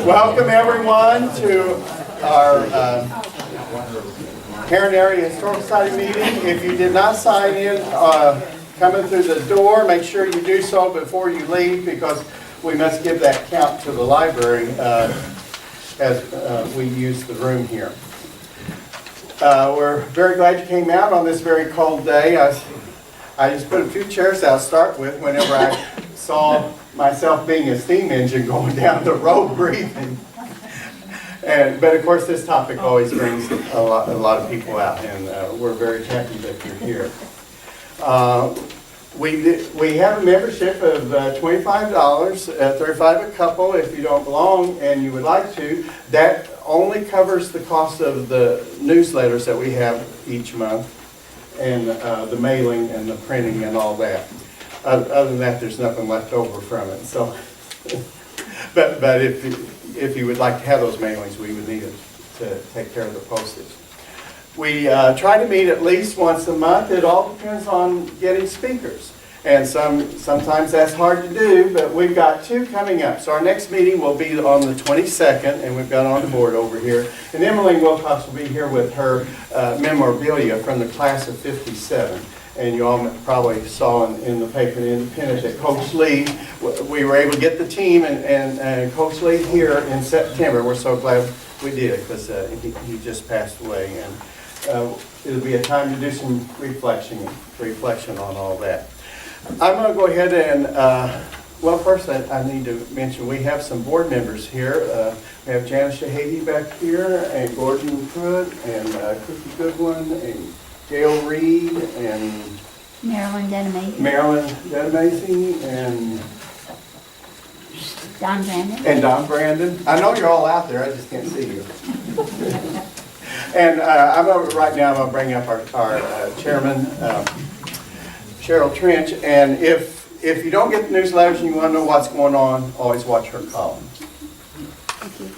Welcome everyone to our Herrin Area Historical Society meeting. If you did not sign in coming through the door, make sure you do so before you leave, because we must give that count to the library as we use the room here. We're very glad you came out on this very cold day. I just put a few chairs out to start with whenever I saw myself being a steam engine going down the road breathing. But of course this topic always brings a lot of people out, and we're very happy that you're here. We have a membership of $25, $35 a couple if you don't belong and you would like to. That only covers the cost of the newsletters that we have each month, and the mailing and the printing and all that. Other than that, there's nothing left over from it. So, but if you would like to have those mailings, we would need it to take care of the postage. We try to meet at least once a month. It all depends on getting speakers, and sometimes that's hard to do. But we've got two coming up. So our next meeting will be on the 22nd, and we've got on the board over here. And Emily Wilcox will be here with her memorabilia from the class of '57. And you all probably saw in the paper, The Independent, that Coach Lee, we were able to get the team and Coach Lee here in September. We're so glad we did, because he just passed away. And it'll be a time to do some reflection on all that. I'm going to go ahead and, well, first I need to mention we have some board members here. We have Janice Shahady back here, and Gordon Pruitt, and Cookie Goodwin, and Gail Reed, and Marilyn Denemazy, and Don Brandon. And Don Brandon. I know you're all out there, I just can't see you. And right now I'm going to bring up our chairman, Cheryl Trench, and if you don't get the newsletters and you want to know what's going on, always watch her column. Thank you.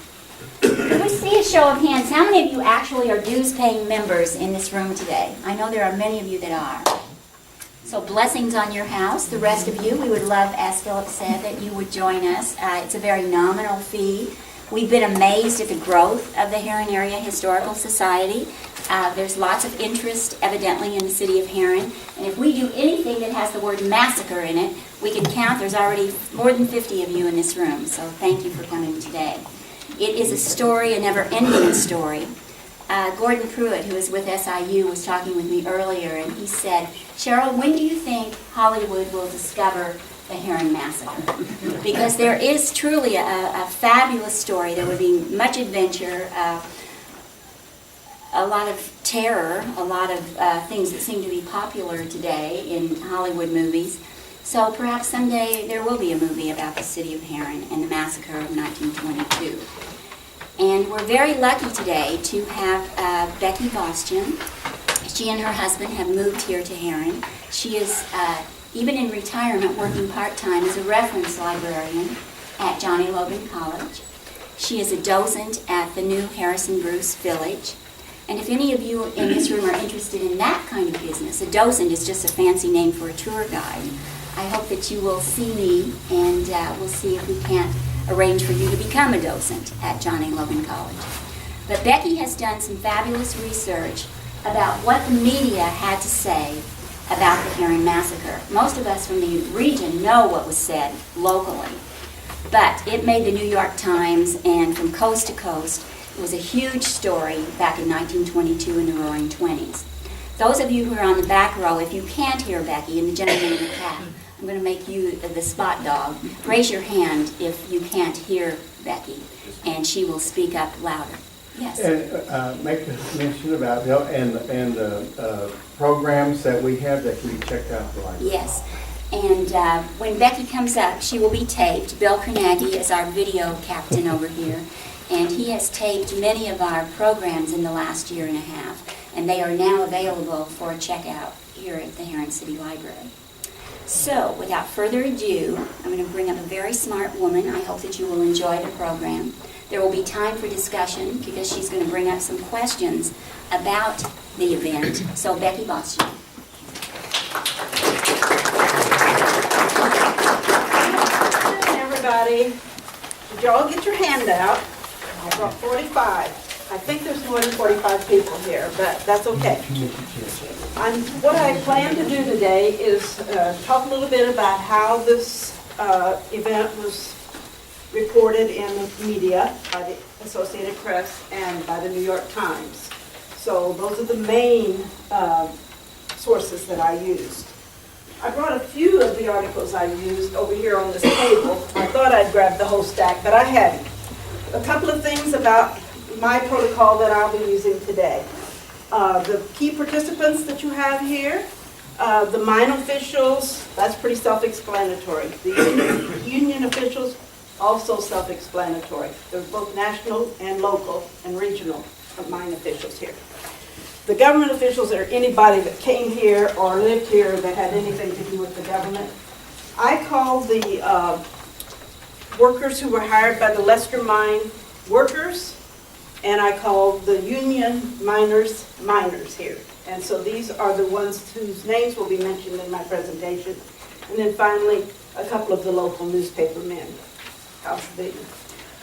Can we see a show of hands? How many of you actually are dues-paying members in this room today? I know there are many of you that are. So blessings on your house. The rest of you, we would love, as Philip said, that you would join us. It's a very nominal fee. We've been amazed at the growth of the Herrin Area Historical Society. There's lots of interest, evidently, in the city of Herrin. And if we do anything that has the word massacre in it, we can count there's already more than 50 of you in this room. So thank you for coming today. It is a story, a never-ending story. Gordon Pruitt, who is with SIU, was talking with me earlier, and he said, Cheryl, when do you think Hollywood will discover the Herrin Massacre? Because there is truly a fabulous story. There would be much adventure, a lot of terror, a lot of things that seem to be popular today in Hollywood movies. So perhaps someday there will be a movie about the city of Herrin and the massacre of 1922. And we're very lucky today to have Becky Bostian. She and her husband have moved here to Herrin. She is, even in retirement, working part-time as a reference librarian at Johnny Logan College. She is a docent at the new Harrison Bruce Village. And if any of you in this room are interested in that kind of business, a docent is just a fancy name for a tour guide. I hope that you will see me, and we'll see if we can't arrange for you to become a docent at Johnny Logan College. But Becky has done some fabulous research about what the media had to say about the Herrin Massacre. Most of us from the region know what was said locally, but it made the New York Times, and from coast to coast, it was a huge story back in 1922 in the Roaring '20s. Those of you who are on the back row, if you can't hear Becky, and the gentleman in the cap, I'm going to make you the spot dog. Raise your hand if you can't hear Becky, and she will speak up louder. Yes. And make a mention about the programs that we have that can be checked out at the library. Yes. And when Becky comes up, she will be taped. Bill Carnegie is our video captain over here, and he has taped many of our programs in the last year and a half, and they are now available for checkout here at the Herrin City Library. So, without further ado, I'm going to bring up a very smart woman. I hope that you will enjoy the program. There will be time for discussion because she's going to bring up some questions about the event. So, Becky Bostian. Hi, everybody. Did you all get your handout? I brought 45. I think there's more than 45 people here, but that's okay. What I plan to do today is talk a little bit about how this event was reported in the media by the Associated Press and by the New York Times. So those are the main sources that I used. I brought a few of the articles I used over here on this table. I thought I'd grab the whole stack, but I hadn't. A couple of things about my protocol that I'll be using today. The key participants that you have here, the mine officials, that's pretty self-explanatory. The union officials, also self-explanatory. They're both national and local and regional mine officials here. The government officials are anybody that came here or lived here that had anything to do with the government. I call the workers who were hired by the Lester mine workers, and I call the union miners miners here. And so these are the ones whose names will be mentioned in my presentation. And then finally, a couple of the local newspaper men.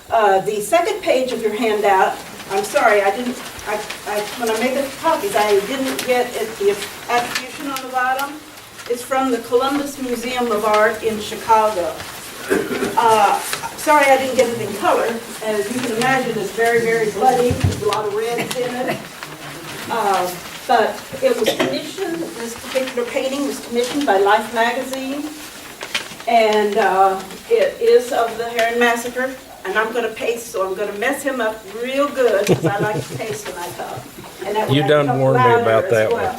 The second page of your handout, I'm sorry, when I made the copies, I didn't get the attribution on the bottom. It's from the Columbus Museum of Art in Chicago. Sorry I didn't get it in color. As you can imagine, it's very, very bloody. There's a lot of reds in it. But it was commissioned, this particular painting was commissioned by Life magazine. And it is of the Herrin massacre. And I'm going to paste, so I'm going to mess him up real good, because I like to paste when I talk. And that You done warned me about that one.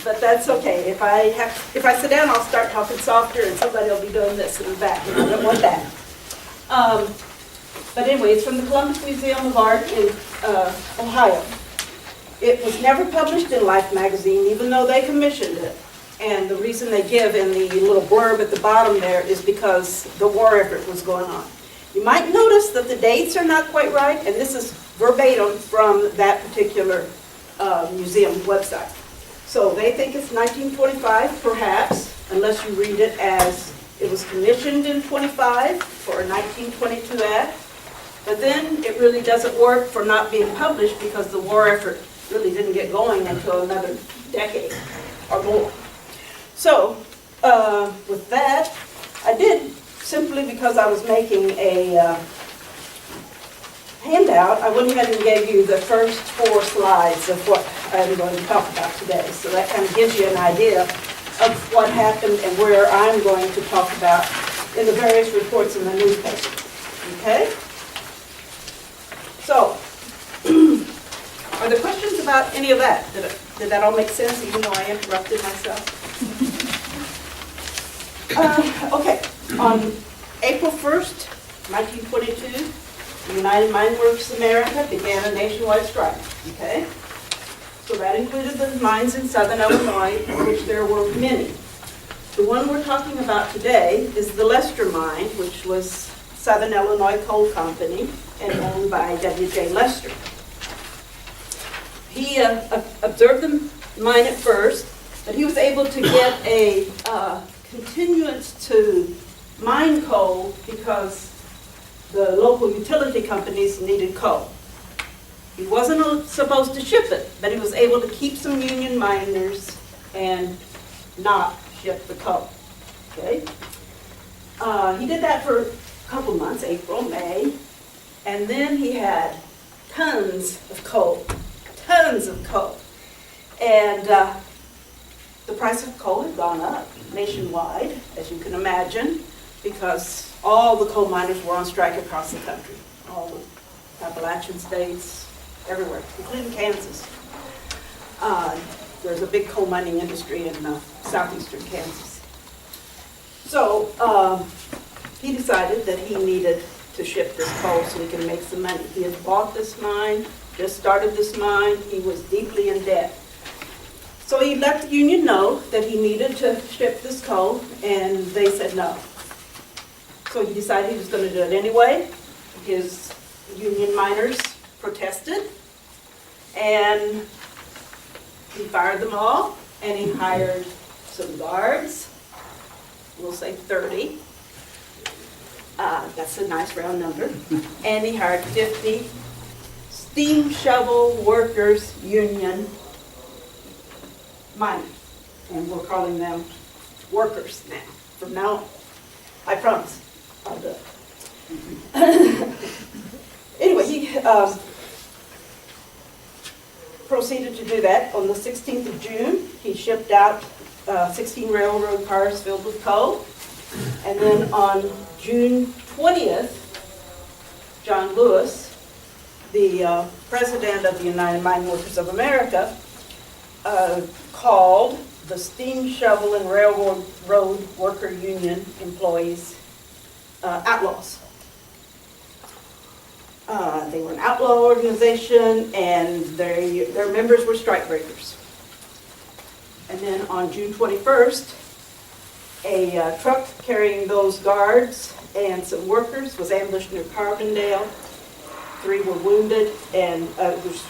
But that's okay. If I sit down, I'll start talking softer, and somebody will be doing this in the back, and I don't want that. But anyway, it's from the Columbus Museum of Art in Ohio. It was never published in Life magazine, even though they commissioned it. And the reason they give in the little blurb at the bottom there is because the war effort was going on. You might notice that the dates are not quite right, and this is verbatim from that particular museum website. So they think it's 1925, perhaps, unless you read it as it was commissioned in 25 for a 1922 act. But then it really doesn't work for not being published because the war effort really didn't get going until another decade or more. So with that, I did, simply because I was making a handout, I went ahead and gave you the first 4 slides of what I'm going to talk about today. So that kind of gives you an idea of what happened and where I'm going to talk about in the various reports in the newspaper. Okay? So, are there questions about any of that? Did that all make sense, even though I interrupted myself? Okay, on April 1st, 1922, the United Mine Workers of America began a nationwide strike, okay? So that included the mines in southern Illinois, which there were many. The one we're talking about today is the Lester Mine, which was Southern Illinois Coal Company and owned by W.J. Lester. He observed the mine at first, but he was able to get a continuance to mine coal because the local utility companies needed coal. He wasn't supposed to ship it, but he was able to keep some union miners and not ship the coal. Okay? He did that for a couple months, April, May, and then he had tons of coal. And the price of coal had gone up nationwide, as you can imagine, because all the coal miners were on strike across the country. All the Appalachian states, everywhere, including Kansas. There's a big coal mining industry in southeastern Kansas. So he decided that he needed to ship this coal so he could make some money. He had bought this mine, just started this mine. He was deeply in debt. So he let the union know that he needed to ship this coal, and they said no. So he decided he was going to do it anyway. His union miners protested, and he fired them all, and he hired some guards, we'll say 30, That's a nice round number. And he hired 50 steam shovel workers union miners. And we're calling them workers now, from now on. I promise, I'll do it. Anyway, he proceeded to do that. On the 16th of June, he shipped out 16 railroad cars filled with coal. And then on June 20th, John Lewis, the president of the United Mine Workers of America, called the Steam Shovel and Railroad Worker Union employees outlaws. They were an outlaw organization, and their members were strikebreakers. And then on June 21st, a truck carrying those guards and some workers was ambushed near Carbondale. 3 were wounded, and others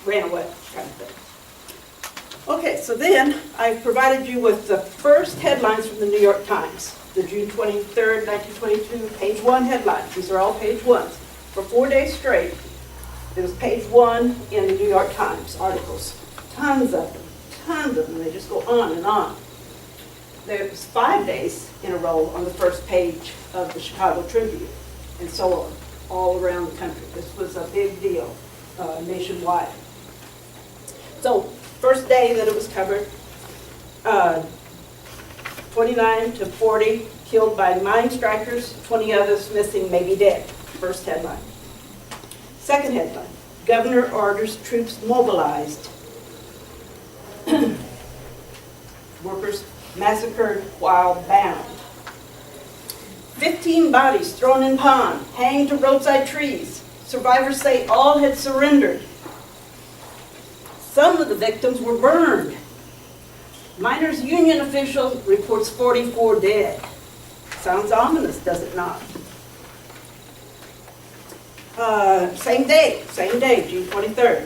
ran away, kind of thing. Okay, so then I provided you with the first headlines from the New York Times. The June 23rd, 1922, page 1 headlines. These are all page 1s. For 4 days straight, it was page 1 in the New York Times articles. Tons of them. They just go on and on. There was 5 days in a row on the first page of the Chicago Tribune, and so on, all around the country. This was a big deal nationwide. So, first day that it was covered, 29 to 40 killed by mine strikers, 20 others missing, maybe dead. First headline. Second headline, governor orders troops mobilized. Workers massacred while bound. 15 bodies thrown in pond, hanged to roadside trees. Survivors say all had surrendered. Some of the victims were burned. Miners' union official reports 44 dead. Sounds ominous, does it not? Same day, June 23rd.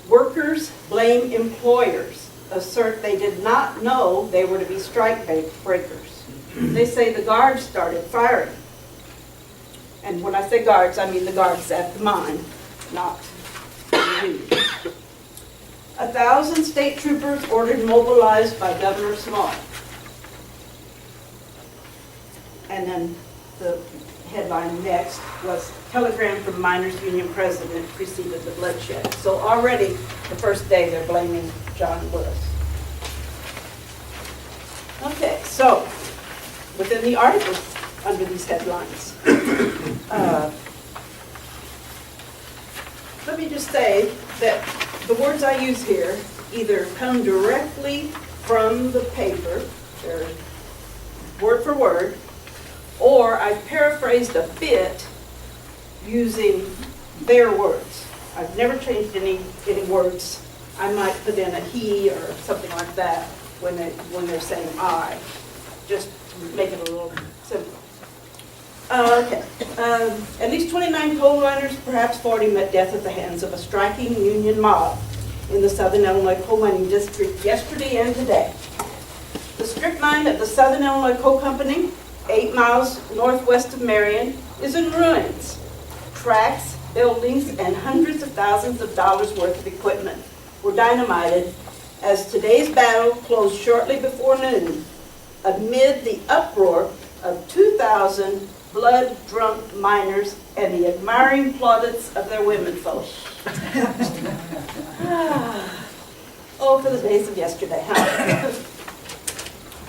Workers blame employers, assert they did not know they were to be strike breakers. They say the guards started firing. And when I say guards, I mean the guards at the mine, not the union. 1,000 state troopers ordered mobilized by Governor Small. And then the headline next was telegram from miners union president preceded the bloodshed. So already the first day they're blaming John Lewis. Okay, so within the articles under these headlines, let me just say that the words I use here either come directly from the paper, they're word for word, or I paraphrased a bit using their words. I've never changed any words. I might put in a he or something like that when they're saying I, just to make it a little simpler. Okay. At least 29 coal miners, perhaps 40, met death at the hands of a striking union mob in the Southern Illinois Coal Mining District yesterday and today. The strip mine at the Southern Illinois Coal Company, 8 miles northwest of Marion, is in ruins. Tracks, buildings, and hundreds of thousands of dollars worth of equipment were dynamited as today's battle closed shortly before noon amid the uproar of 2,000 blood-drunk miners and the admiring plaudits of their womenfolk. Oh, for the days of yesterday, huh?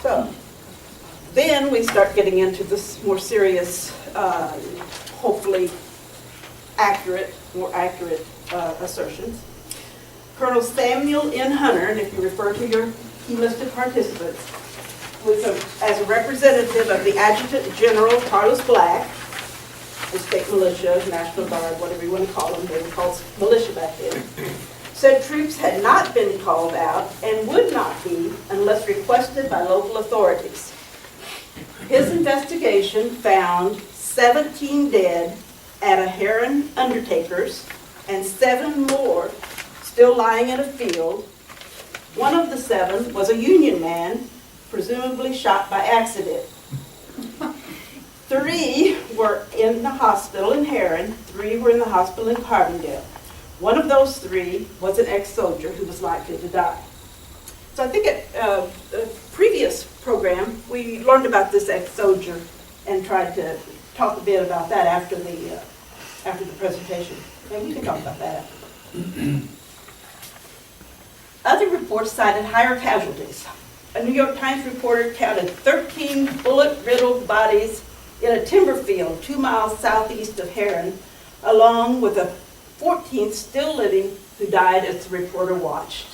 So, then we start getting into this more serious, hopefully more accurate assertions. Colonel Samuel N. Hunter, and if you refer to your key listed participants, was as a representative of the Adjutant General Carlos Black, the state militia, National Guard, whatever you want to call them, they were called militia back then, said troops had not been called out and would not be unless requested by local authorities. His investigation found 17 dead at a Herrin undertaker's and 7 more still lying in a field. One of the 7 was a union man, presumably shot by accident. 3 were in the hospital in Herrin, 3 were in the hospital in Carbondale. One of those 3 was an ex-soldier who was likely to die. So I think at the previous program, we learned about this ex-soldier and tried to talk a bit about that after the presentation. And we can talk about that after. Other reports cited higher casualties. A New York Times reporter counted 13 bullet-riddled bodies in a timber field 2 miles southeast of Herrin, along with a 14th still living who died as the reporter watched.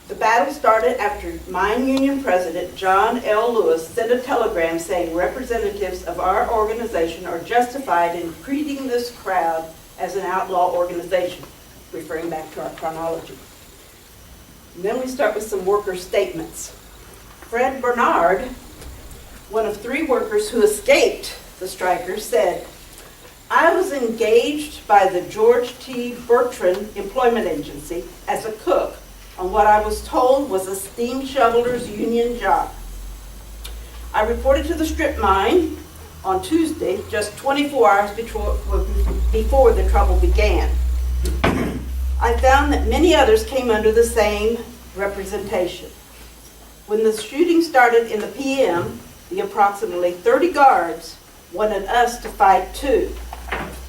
The battle started after Mine Union President John L. Lewis sent a telegram saying representatives of our organization are justified in treating this crowd as an outlaw organization, referring back to our chronology. And then we start with some worker statements. Fred Bernard, one of 3 workers who escaped the strikers, said, "I was engaged by the George T. Bertrand Employment Agency as a cook on what I was told was a steam shoveler's union job. I reported to the strip mine on Tuesday, just 24 hours before the trouble began. I found that many others came under the same representation. When the shooting started in the PM, the approximately 30 guards wanted us to fight too.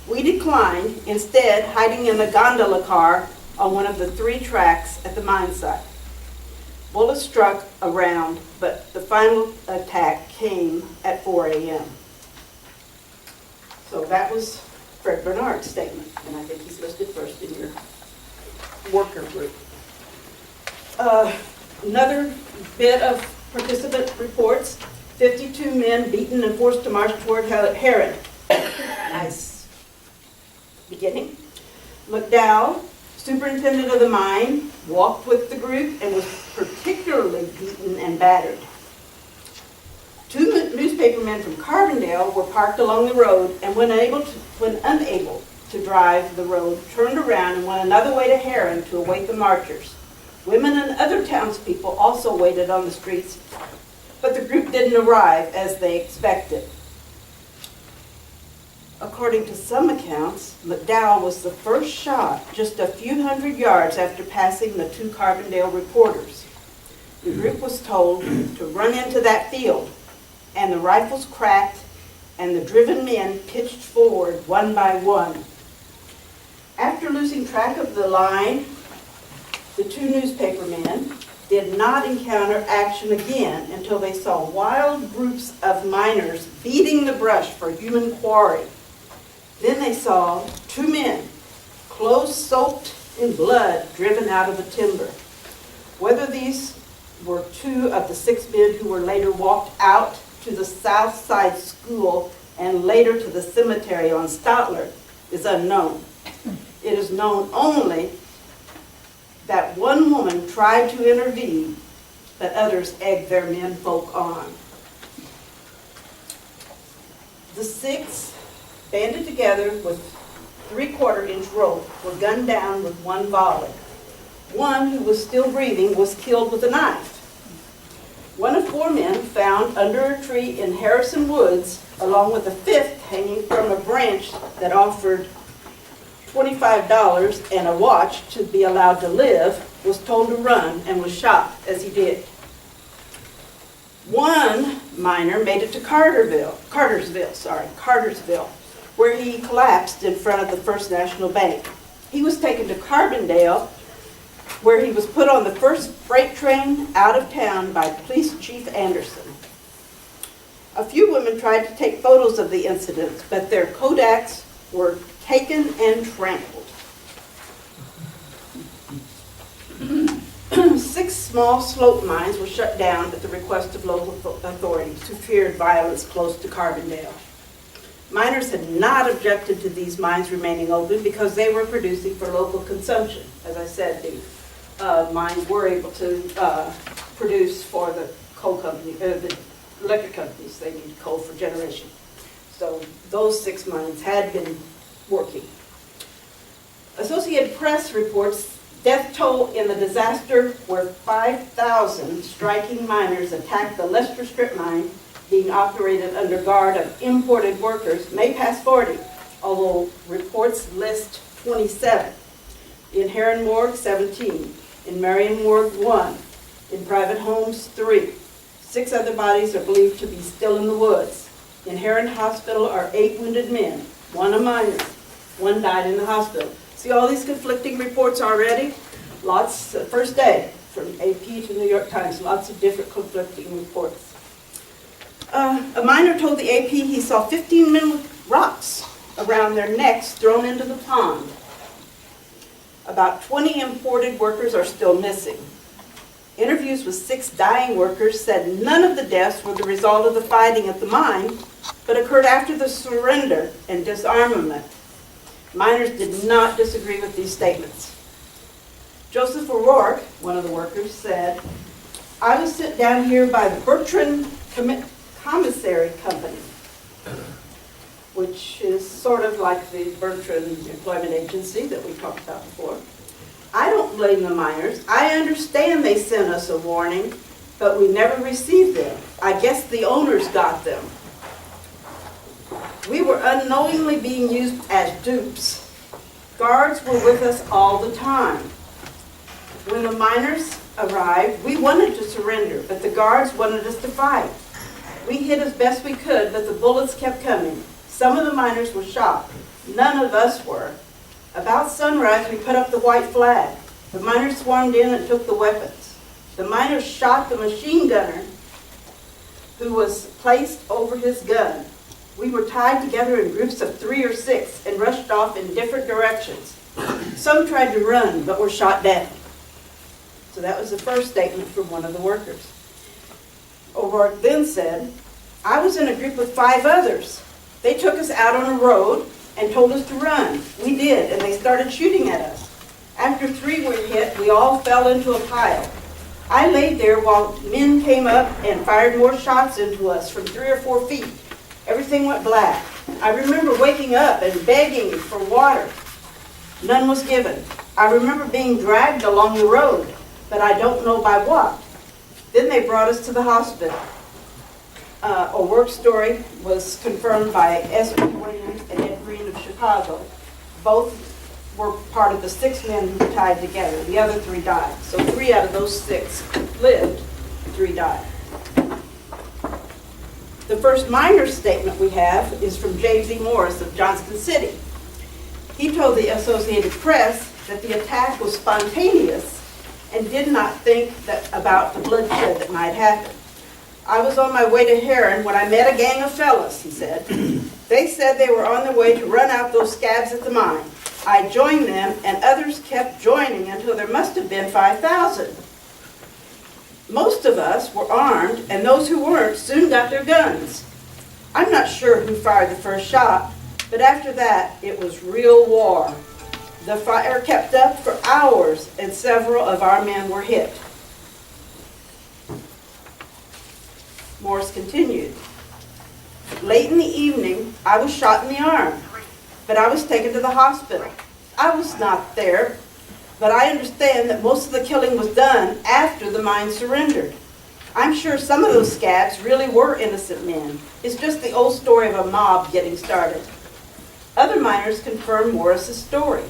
We declined, instead hiding in a gondola car on one of the 3 tracks at the mine site. Bullets struck around, but the final attack came at 4 a.m. So that was Fred Bernard's statement, and I think he's listed first in your worker group. Another bit of participant reports: 52 men beaten and forced to march toward Herrin. Nice beginning. McDowell, superintendent of the mine, walked with the group and was particularly beaten and battered. 2 newspapermen from Carbondale were parked along the road and when unable to drive the road, turned around and went another way to Herrin to await the marchers. Women and other townspeople also waited on the streets, but the group didn't arrive as they expected. According to some accounts, McDowell was the first shot just a few hundred yards after passing the 2 Carbondale reporters. The group was told to run into that field, and the rifles cracked, and the driven men pitched forward one by one. After losing track of the line, the 2 newspapermen did not encounter action again until they saw wild groups of miners beating the brush for human quarry. Then they saw 2 men, clothes soaked in blood, driven out of the timber. Whether these were 2 of the 6 men who were later walked out to the South Side School and later to the cemetery on Stotler is unknown. It is known only that one woman tried to intervene, but others egged their menfolk on. The 6 banded together with 3/4-inch rope were gunned down with 1 volley. One who was still breathing was killed with a knife. One of 4 men found under a tree in Harrison Woods, along with a 5th hanging from a branch that offered $25 and a watch to be allowed to live, was told to run and was shot as he did. One miner made it to Cartersville, where he collapsed in front of the First National Bank. He was taken to Carbondale, where he was put on the first freight train out of town by Police Chief Anderson. A few women tried to take photos of the incident, but their Kodaks were taken and trampled. 6 small slope mines were shut down at the request of local authorities who feared violence close to Carbondale. Miners had not objected to these mines remaining open because they were producing for local consumption. As I said, the mines were able to produce for the coal company, the electric companies. They needed coal for generation. So those 6 mines had been working. Associated Press reports death toll in the disaster where 5,000 striking miners attacked the Lester Strip Mine being operated under guard of imported workers may pass 40, although reports list 27. In Herrin Morgue, 17. In Marion Morgue, 1. In private homes, 3. 6 other bodies are believed to be still in the woods. In Herrin Hospital are 8 wounded men, 1 a minor. 1 died in the hospital. See all these conflicting reports already? Lots, first day, from AP to New York Times, lots of different conflicting reports. A miner told the AP he saw 15 men with rocks around their necks thrown into the pond. About 20 imported workers are still missing. Interviews with 6 dying workers said none of the deaths were the result of the fighting at the mine, but occurred after the surrender and disarmament. Miners did not disagree with these statements. Joseph O'Rourke, one of the workers, said, "I was sent down here by the Bertrand Commissary Company," which is sort of like the Bertrand Employment Agency that we talked about before. "I don't blame the miners. I understand they sent us a warning, but we never received them. I guess the owners got them. We were unknowingly being used as dupes. Guards were with us all the time. When the miners arrived, we wanted to surrender, but the guards wanted us to fight. We hid as best we could, but the bullets kept coming. Some of the miners were shot. None of us were. About sunrise, we put up the white flag. The miners swarmed in and took the weapons. The miners shot the machine gunner who was placed over his gun. We were tied together in groups of 3 or 6 and rushed off in different directions. Some tried to run, but were shot down." So that was the first statement from one of the workers. O'Rourke then said, "I was in a group with 5 others. They took us out on a road and told us to run. We did, and they started shooting at us. After 3 were hit, we all fell into a pile. I laid there while men came up and fired more shots into us from 3 or 4 feet. Everything went black. I remember waking up and begging for water. None was given. I remember being dragged along the road, but I don't know by what. Then they brought us to the hospital." O'Rourke's story was confirmed by S.P. Williams and Ed Green of Chicago. Both were part of the 6 men who were tied together. The other 3 died. So 3 out of those 6 lived, 3 died. The first miner statement we have is from James E. Morris of Johnston City. He told the Associated Press that the attack was spontaneous and did not think about the bloodshed that might happen. "I was on my way to Herrin when I met a gang of fellas," he said. "They said they were on their way to run out those scabs at the mine. I joined them, and others kept joining until there must have been 5,000. Most of us were armed, and those who weren't soon got their guns. I'm not sure who fired the first shot, but after that, it was real war. The fire kept up for hours, and several of our men were hit." Morris continued, "Late in the evening, I was shot in the arm, but I was taken to the hospital. I was not there, but I understand that most of the killing was done after the mine surrendered. I'm sure some of those scabs really were innocent men. It's just the old story of a mob getting started." Other miners confirmed Morris's story.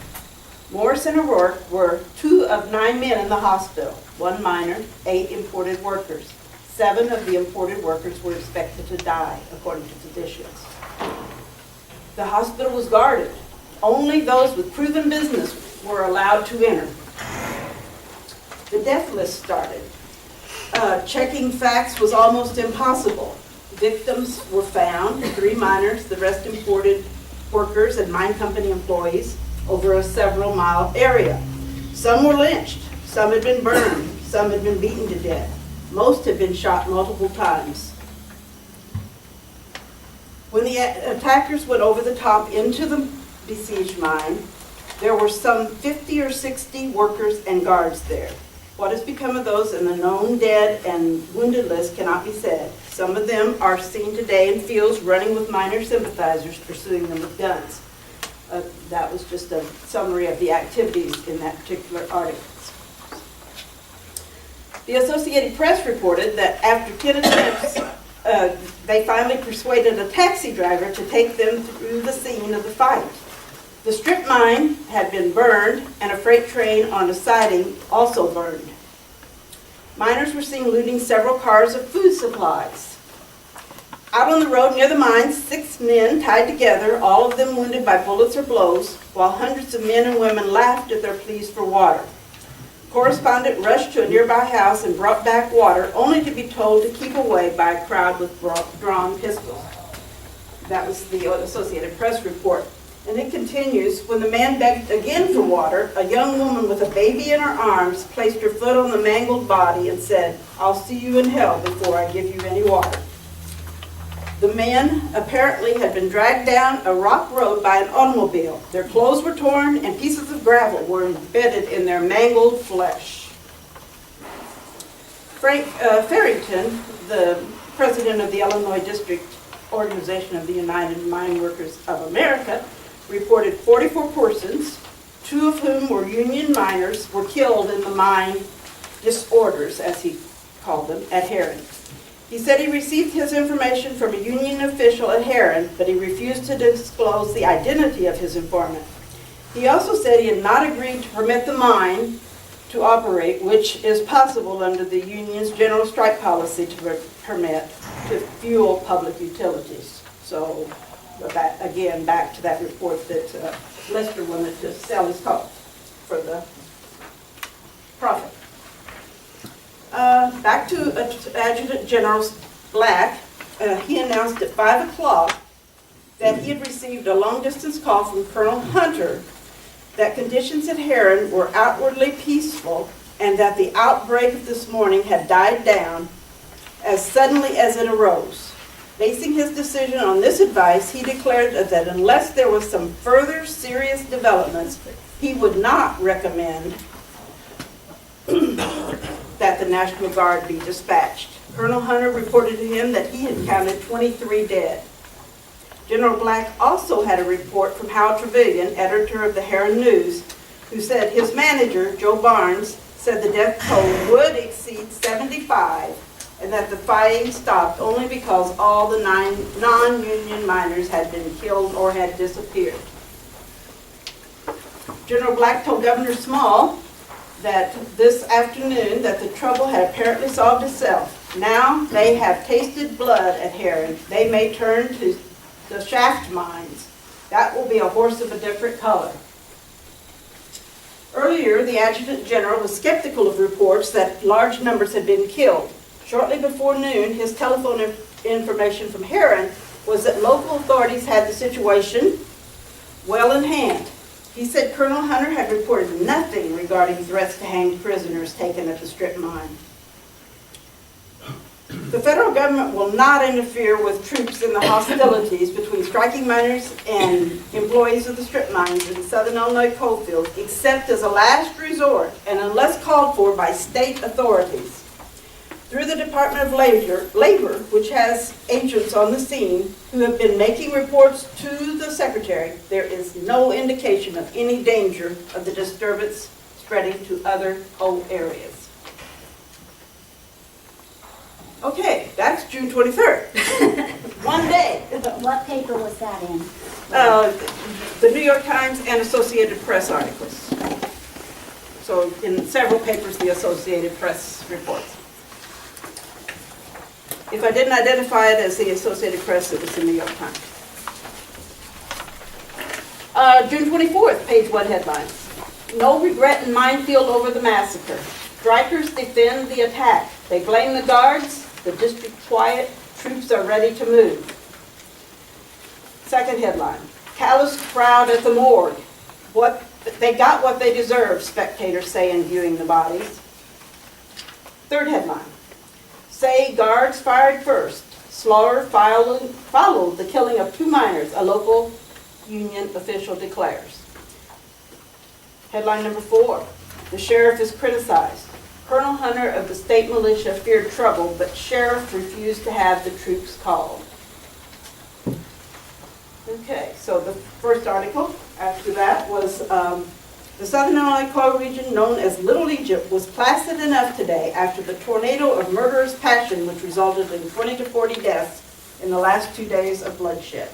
Morris and O'Rourke were 2 of 9 men in the hospital, 1 miner, 8 imported workers. 7 of the imported workers were expected to die, according to physicians. The hospital was guarded. Only those with proven business were allowed to enter. The death list started. Checking facts was almost impossible. Victims were found, 3 miners, the rest imported workers and mine company employees over a several-mile area. Some were lynched, some had been burned, some had been beaten to death. Most had been shot multiple times. When the attackers went over the top into the besieged mine, there were some 50 or 60 workers and guards there. What has become of those in the known dead and wounded list cannot be said. Some of them are seen today in fields running with miner sympathizers pursuing them with guns. That was just a summary of the activities in that particular article. The Associated Press reported that after 10 attempts they finally persuaded a taxi driver to take them through the scene of the fight. The strip mine had been burned, and a freight train on the siding also burned. Miners were seen looting several cars of food supplies. Out on the road near the mine, 6 men tied together, all of them wounded by bullets or blows, while hundreds of men and women laughed at their pleas for water. Correspondent rushed to a nearby house and brought back water, only to be told to keep away by a crowd with drawn pistols. That was the Associated Press report. And it continues, when the man begged again for water, a young woman with a baby in her arms placed her foot on the mangled body and said, "I'll see you in hell before I give you any water." The men apparently had been dragged down a rock road by an automobile. Their clothes were torn and pieces of gravel were embedded in their mangled flesh. Frank Farrington, the president of the Illinois District Organization of the United Mine Workers of America, reported 44 persons, 2 of whom were union miners, were killed in the mine disorders, as he called them, at Herrin. He said he received his information from a union official at Herrin, but he refused to disclose the identity of his informant. He also said he had not agreed to permit the mine to operate, which is possible under the union's general strike policy to permit to fuel public utilities. So, again, back to that report that Lester wanted to sell his car for the profit. Back to Adjutant General Black. He announced at 5 o'clock that he had received a long-distance call from Colonel Hunter that conditions at Herrin were outwardly peaceful and that the outbreak of this morning had died down as suddenly as it arose. Basing his decision on this advice, he declared that unless there was some further serious developments, he would not recommend that the National Guard be dispatched. Colonel Hunter reported to him that he had counted 23 dead. General Black also had a report from Hal Trevelyan, editor of the Herrin News, who said his manager, Joe Barnes, said the death toll would exceed 75 and that the fighting stopped only because all the 9 non-union miners had been killed or had disappeared. General Black told Governor Small that this afternoon that the trouble had apparently solved itself. Now they have tasted blood at Herrin. They may turn to the shaft mines. That will be a horse of a different color. Earlier, the Adjutant General was skeptical of reports that large numbers had been killed. Shortly before noon, his telephone information from Herrin was that local authorities had the situation well in hand. He said Colonel Hunter had reported nothing regarding threats to hang prisoners taken at the strip mine. The federal government will not interfere with troops in the hostilities between striking miners and employees of the strip mines in the southern Illinois coalfields, except as a last resort and unless called for by state authorities. Through the Department of Labor, which has agents on the scene who have been making reports to the Secretary, there is no indication of any danger of the disturbance spreading to other coal areas. Okay, that's June 23rd. One day. What paper was that in? The New York Times and Associated Press articles. So in several papers, the Associated Press reports. If I didn't identify it as the Associated Press, it was the New York Times. June 24th, page 1 headlines. No regret in minefield over the massacre. Strikers defend the attack. They blame the guards. The district quiet. Troops are ready to move. Second headline. Callous crowd at the morgue. They got what they deserved, spectators say in viewing the bodies. Third headline. Say guards fired first. Slaughter followed the killing of 2 miners, a local union official declares. Headline number 4. The sheriff is criticized. Colonel Hunter of the state militia feared trouble, but sheriff refused to have the troops called. Okay, so the first article after that was The Southern Illinois coal region, known as Little Egypt, was placid enough today after the tornado of murderous passion which resulted in 20 to 40 deaths in the last 2 days of bloodshed.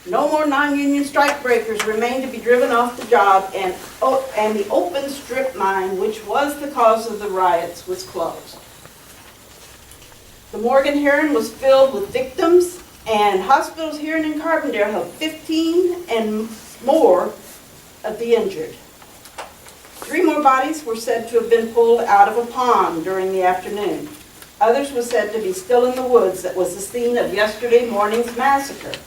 No more non-union strike breakers remain to be driven off the job, and the open strip mine, which was the cause of the riots, was closed. The morgue in Herrin was filled with victims, and hospitals here and in Carbondale held 15 and more of the injured. 3 more bodies were said to have been pulled out of a pond during the afternoon. Others were said to be still in the woods that was the scene of yesterday morning's massacre.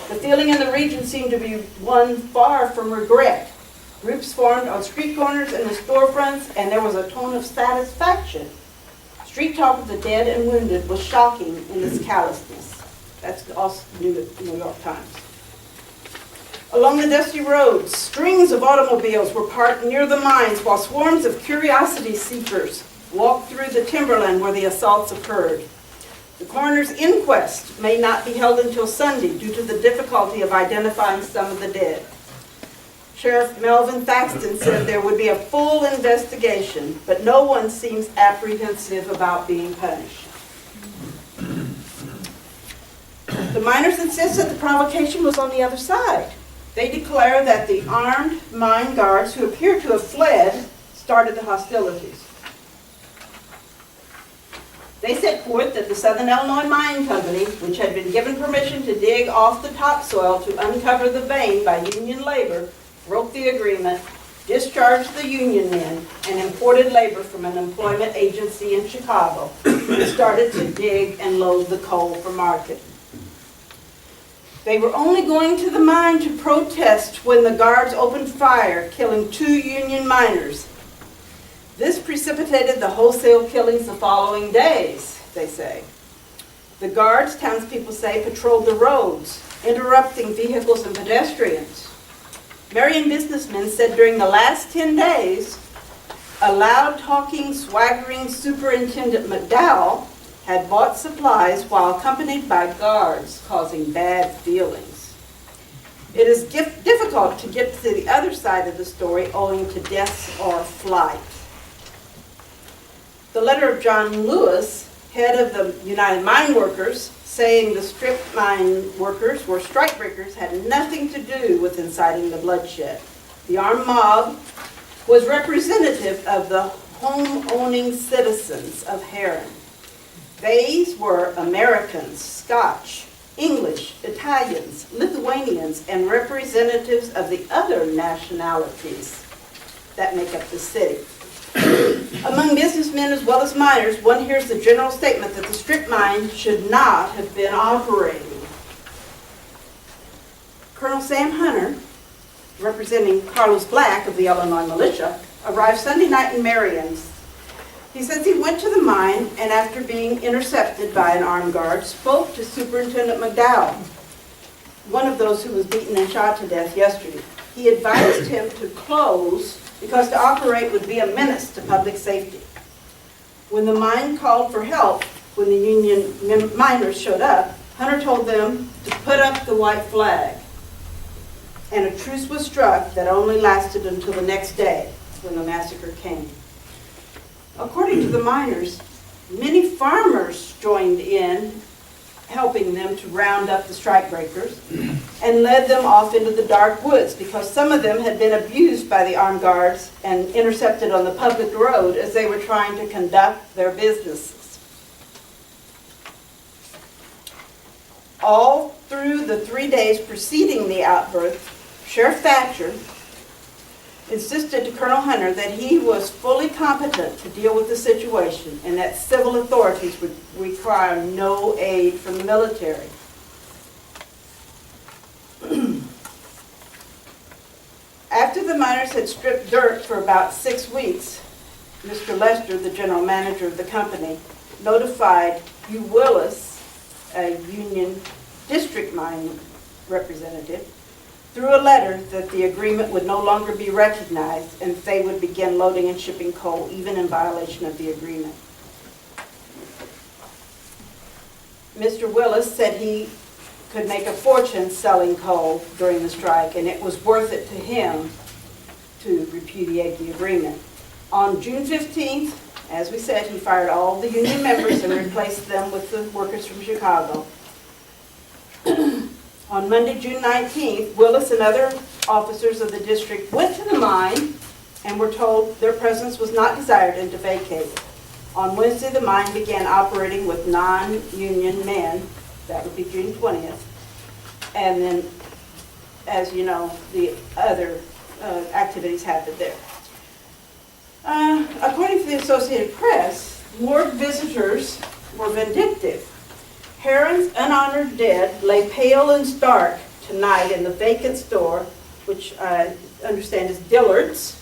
The feeling in the region seemed to be one far from regret. Groups formed on street corners and the storefronts, and there was a tone of satisfaction. Street talk of the dead and wounded was shocking in its callousness. That's also New York Times. Along the dusty roads, strings of automobiles were parked near the mines while swarms of curiosity seekers walked through the timberland where the assaults occurred. The coroner's inquest may not be held until Sunday due to the difficulty of identifying some of the dead. Sheriff Melvin Thaxton said there would be a full investigation, but no one seems apprehensive about being punished. The miners insist that the provocation was on the other side. They declare that the armed mine guards who appear to have fled started the hostilities. They set forth that the Southern Illinois Mine Company, which had been given permission to dig off the topsoil to uncover the vein by union labor, broke the agreement, discharged the union men, and imported labor from an employment agency in Chicago and started to dig and load the coal for market. They were only going to the mine to protest when the guards opened fire, killing 2 union miners. This precipitated the wholesale killings the following days, they say. The guards, townspeople say, patrolled the roads, interrupting vehicles and pedestrians. Marion businessmen said during the last 10 days, a loud-talking, swaggering Superintendent McDowell had bought supplies while accompanied by guards, causing bad feelings. It is difficult to get to the other side of the story owing to deaths or flight. The letter of John Lewis, head of the United Mine Workers, saying the strip mine workers were strikebreakers had nothing to do with inciting the bloodshed. The armed mob was representative of the home-owning citizens of Herrin. These were Americans, Scotch, English, Italians, Lithuanians, and representatives of the other nationalities that make up the city. Among businessmen as well as miners, one hears the general statement that the strip mine should not have been operating. Colonel Sam Hunter, representing Carlos Black of the Illinois Militia, arrived Sunday night in Marion. He says he went to the mine and after being intercepted by an armed guard, spoke to Superintendent McDowell, one of those who was beaten and shot to death yesterday. He advised him to close because to operate would be a menace to public safety. When the mine called for help, when the union miners showed up, Hunter told them to put up the white flag. And a truce was struck that only lasted until the next day when the massacre came. According to the miners, many farmers joined in helping them to round up the strikebreakers and led them off into the dark woods because some of them had been abused by the armed guards and intercepted on the public road as they were trying to conduct their businesses. All through the 3 days preceding the outburst, Sheriff Thatcher insisted to Colonel Hunter that he was fully competent to deal with the situation and that civil authorities would require no aid from the military. After the miners had stripped dirt for about 6 weeks, Mr. Lester, the general manager of the company, notified Hugh Willis, a union district mine representative, through a letter that the agreement would no longer be recognized and they would begin loading and shipping coal even in violation of the agreement. Mr. Willis said he could make a fortune selling coal during the strike and it was worth it to him to repudiate the agreement. On June 15th, as we said, he fired all the union members and replaced them with the workers from Chicago. On Monday, June 19th, Willis and other officers of the district went to the mine and were told their presence was not desired and to vacate. On Wednesday, the mine began operating with non-union men. That would be June 20th. And then, as you know, the other activities happened there. According to the Associated Press, morgue visitors were vindictive. Herrin's unhonored dead lay pale and stark tonight in the vacant store, which I understand is Dillard's,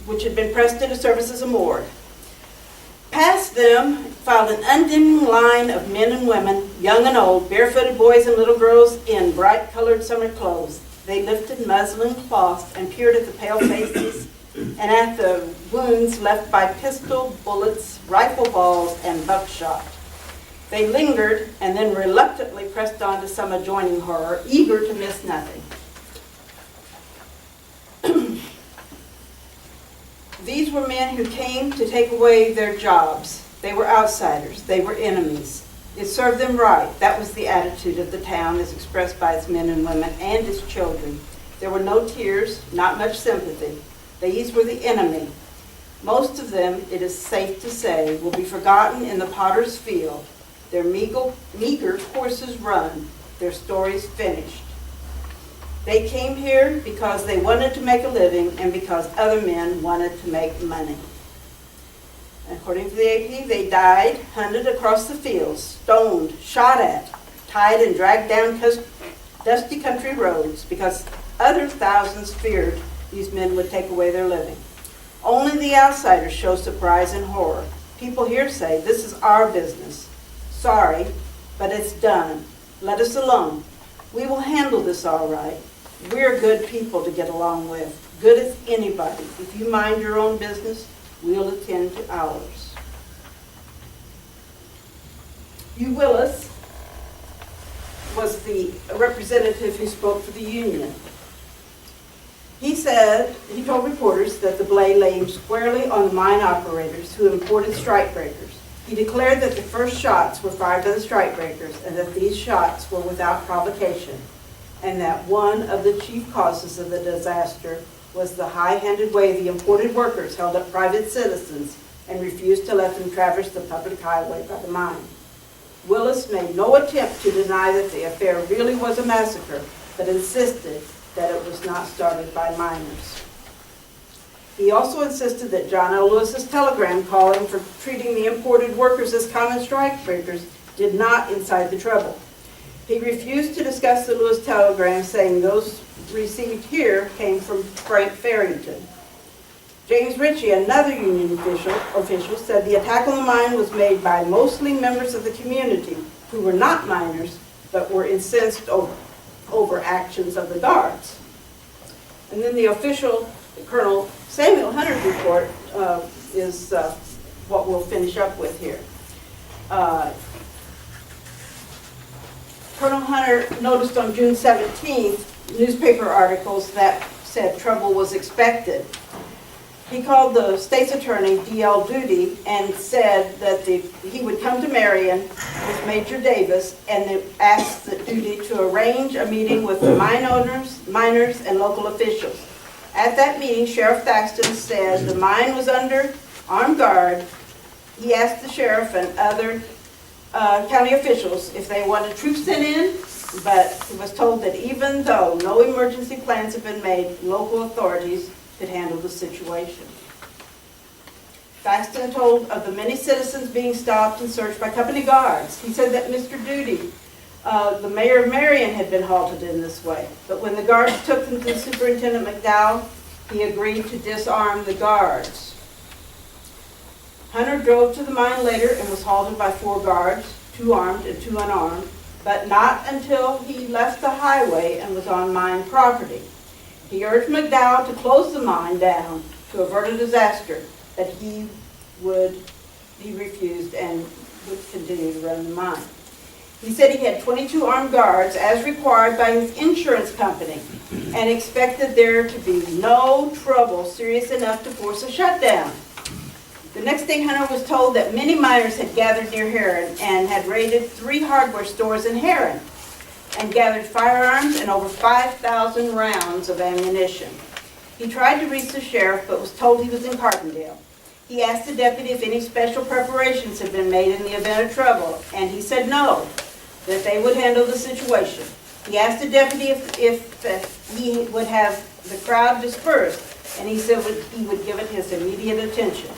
which had been pressed into service as a morgue. Past them filed an unending line of men and women, young and old, barefooted boys and little girls in bright-colored summer clothes. They lifted muslin cloths and peered at the pale faces and at the wounds left by pistol bullets, rifle balls, and buckshot. They lingered and then reluctantly pressed on to some adjoining horror, eager to miss nothing. These were men who came to take away their jobs. They were outsiders. They were enemies. It served them right. That was the attitude of the town as expressed by its men and women and its children. There were no tears, not much sympathy. These were the enemy. Most of them, it is safe to say, will be forgotten in the potter's field. Their meager courses run, their stories finished. They came here because they wanted to make a living and because other men wanted to make money. According to the AP, they died, hunted across the fields, stoned, shot at, tied and dragged down dusty country roads because other thousands feared these men would take away their living. Only the outsiders show surprise and horror. People here say, this is our business. Sorry, but it's done. Let us alone. We will handle this all right. We're good people to get along with. Good as anybody. If you mind your own business, we'll attend to ours. Hugh Willis was the representative who spoke for the union. He told reporters that the blame lay squarely on the mine operators who imported strikebreakers. He declared that the first shots were fired by the strikebreakers and that these shots were without provocation, and that one of the chief causes of the disaster was the high-handed way the imported workers held up private citizens and refused to let them traverse the public highway by the mine. Willis made no attempt to deny that the affair really was a massacre, but insisted that it was not started by miners. He also insisted that John L. Lewis's telegram calling for treating the imported workers as common strikebreakers did not incite the trouble. He refused to discuss the Lewis telegram, saying those received here came from Frank Farrington. James Ritchie, another union official, said the attack on the mine was made by mostly members of the community who were not miners but were incensed over actions of the guards. And then the official, Colonel Samuel Hunter's report is what we'll finish up with here. Colonel Hunter noticed on June 17th newspaper articles that said trouble was expected. He called the state's attorney, D.L. Doody, and said that he would come to Marion with Major Davis and asked the Doody to arrange a meeting with the mine owners, miners, and local officials. At that meeting, Sheriff Thaxton said the mine was under armed guard. He asked the sheriff and other county officials if they wanted troops sent in, but he was told that even though no emergency plans have been made, local authorities could handle the situation. Thaxton told of the many citizens being stopped and searched by company guards. He said that Mr. Doody, the mayor of Marion, had been halted in this way. But when the guards took them to Superintendent McDowell, he agreed to disarm the guards. Hunter drove to the mine later and was halted by 4 guards, 2 armed and 2 unarmed, but not until he left the highway and was on mine property. He urged McDowell to close the mine down to avert a disaster, but he refused and would continue to run the mine. He said he had 22 armed guards as required by his insurance company and expected there to be no trouble serious enough to force a shutdown. The next day, Hunter was told that many miners had gathered near Herrin and had raided 3 hardware stores in Herrin and gathered firearms and over 5,000 rounds of ammunition. He tried to reach the sheriff but was told he was in Carbondale. He asked the deputy if any special preparations had been made in the event of trouble, and he said no, that they would handle the situation. He asked the deputy if he would have the crowd dispersed, and he said he would give it his immediate attention.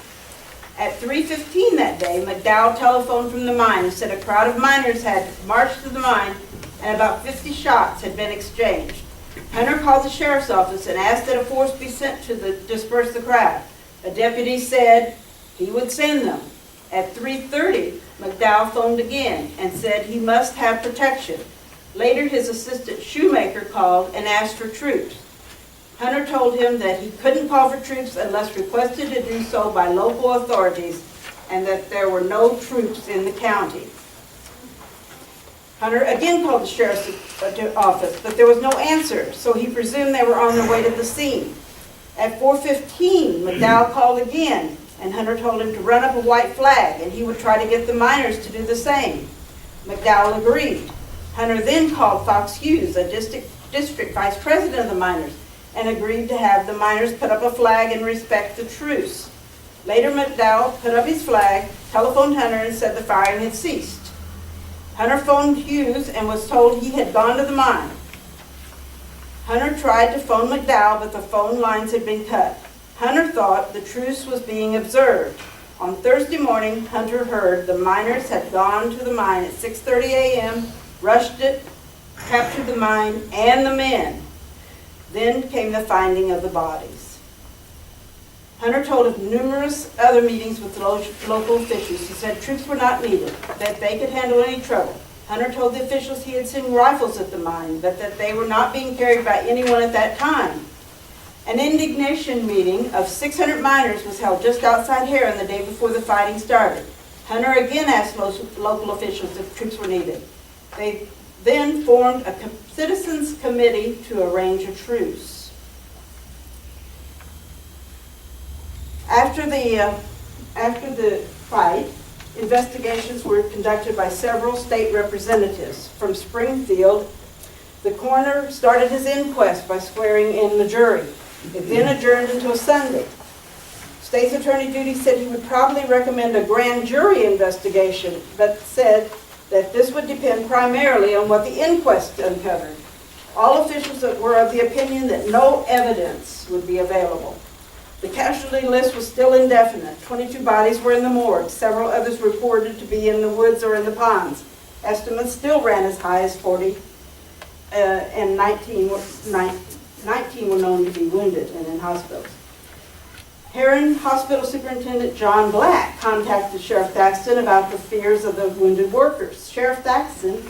At 3:15 that day, McDowell telephoned from the mine and said a crowd of miners had marched to the mine and about 50 shots had been exchanged. Hunter called the sheriff's office and asked that a force be sent to disperse the crowd. A deputy said he would send them. At 3:30, McDowell phoned again and said he must have protection. Later, his assistant Shoemaker called and asked for troops. Hunter told him that he couldn't call for troops unless requested to do so by local authorities and that there were no troops in the county. Hunter again called the sheriff's office, but there was no answer, so he presumed they were on their way to the scene. At 4:15, McDowell called again, and Hunter told him to run up a white flag, and he would try to get the miners to do the same. McDowell agreed. Hunter then called Fox Hughes, a district vice president of the miners, and agreed to have the miners put up a flag and respect the truce. Later, McDowell put up his flag, telephoned Hunter, and said the firing had ceased. Hunter phoned Hughes and was told he had gone to the mine. Hunter tried to phone McDowell, but the phone lines had been cut. Hunter thought the truce was being observed. On Thursday morning, Hunter heard the miners had gone to the mine at 6:30 a.m., rushed it, captured the mine and the men. Then came the finding of the bodies. Hunter told of numerous other meetings with local officials. He said troops were not needed, that they could handle any trouble. Hunter told the officials he had seen rifles at the mine, but that they were not being carried by anyone at that time. An indignation meeting of 600 miners was held just outside Herrin the day before the fighting started. Hunter again asked local officials if troops were needed. They then formed a citizens committee to arrange a truce. After the fight, investigations were conducted by several state representatives. From Springfield, the coroner started his inquest by swearing in the jury. It then adjourned until Sunday. State's Attorney Duty said he would probably recommend a grand jury investigation, but said that this would depend primarily on what the inquest uncovered. All officials were of the opinion that no evidence would be available. The casualty list was still indefinite. 22 bodies were in the morgue. Several others reported to be in the woods or in the ponds. Estimates still ran as high as 40, and 19 were known to be wounded and in hospitals. Herrin Hospital Superintendent John Black contacted Sheriff Thaxton about the fears of the wounded workers. Sheriff Thaxton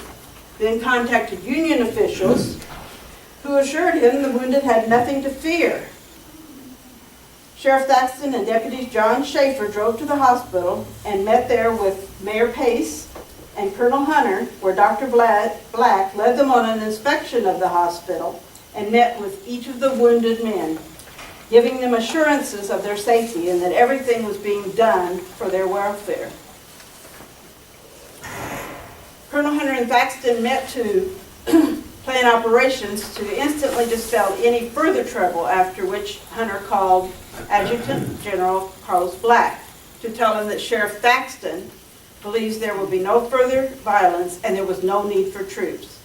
then contacted union officials who assured him the wounded had nothing to fear. Sheriff Thaxton and deputies John Schaefer drove to the hospital and met there with Mayor Pace and Colonel Hunter, where Dr. Black led them on an inspection of the hospital and met with each of the wounded men, giving them assurances of their safety and that everything was being done for their welfare. Colonel Hunter and Thaxton met to plan operations to instantly dispel any further trouble, after which Hunter called Adjutant General Carlos Black to tell him that Sheriff Thaxton believes there will be no further violence and there was no need for troops.